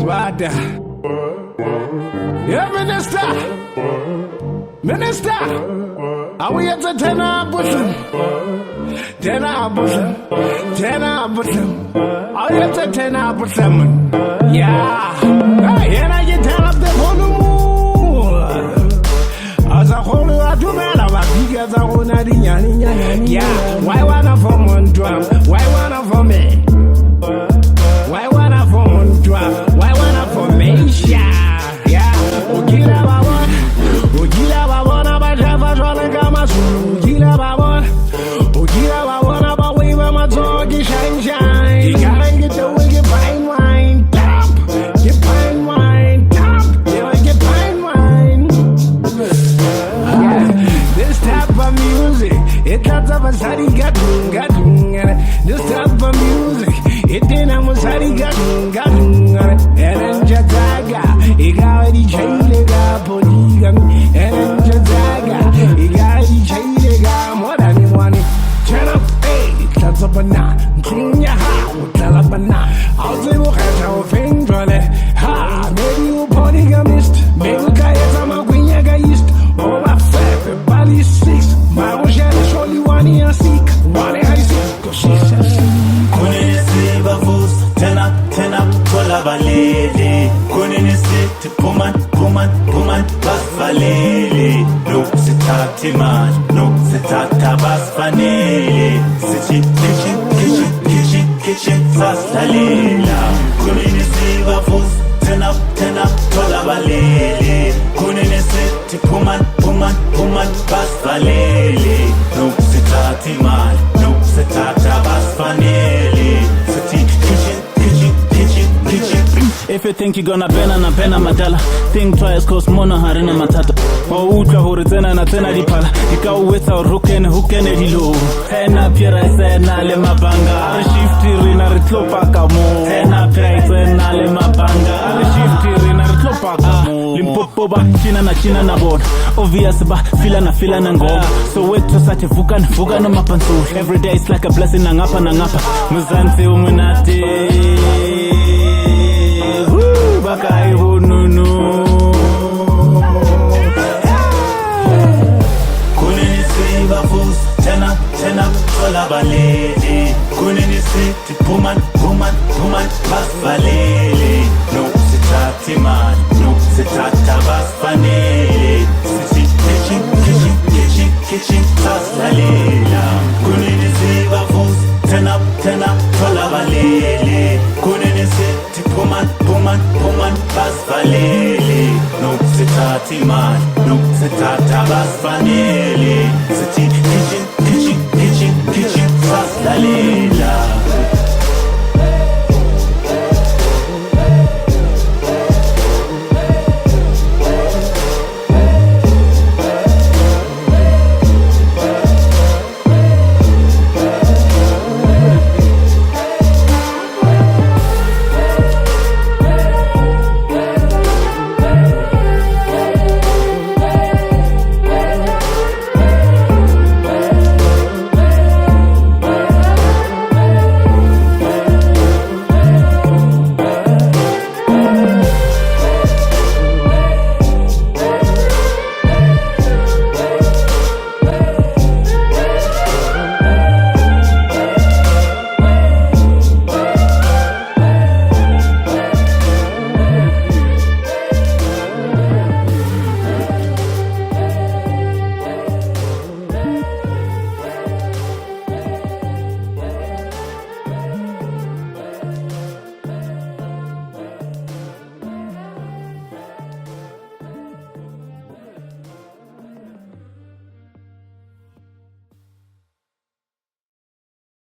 Swada. Yeah, Minister. Are we at the 10 Busham? 10 Busham. 10 Busham. Are you at the 10 Busham? Yeah. And I get tell up the whole as a whole, I do matter about because I want to yeah. Why wanna form one drum? Why wanna for me? Why wanna form one drum? Why wanna formation? Yeah. Ugila babon. Ugila babon about Java Kama Sulu. Ugila babon. Ugila babon about Weaver Mazogi Shine. You gotta get the way you fine wine. Dump. Get fine wine. Dump. Get fine wine. This type of music, it does have a sari gadung. This type of music, it didn't have a sari gadung. And then Jataga, it got the Chaylega polygamy. And then Jataga, it got the Chaylega more than anyone. Turn up, hey, that's a banana. Clean your house, tell a banana. I'll say, look at our finger. Ha, maybe you polygamist. Maybe you guys are my queen, east. Oh, my favorite body six. My ocean is only one year sick. One year sick, cause she's a sick. Kunini silver fools, tena, kola balele. Kunini sit, puman, bas valele. No, sitati man, no, sitata bas fanele. Siti, kitchen, fast lalela. Kunini silver fools, tena, kola balele. Kunini sit, puman, bas valele. No, sitati man, no, sitata bas fanele. Siti, kitchen. If you think you're gonna bena na pena madala, think twice cause mona harina matata. Utla horizena na tena dipala, ikawetsa hukene dilo. Ena pira isena le mabanga, shifti rina ritlopa kamo. Ena pira isena le mabanga, shifti rina ritlopa kamo. Limpopo ba china na board, obvious ba fila na ngoma. So wait to such a vuga no mapansu. Every day it's like a blessing nangapa. Muzanzi umunati. Bakai hununu. Kunini silver fools, tena, kola balele. Kunini sit, puman, bas valele.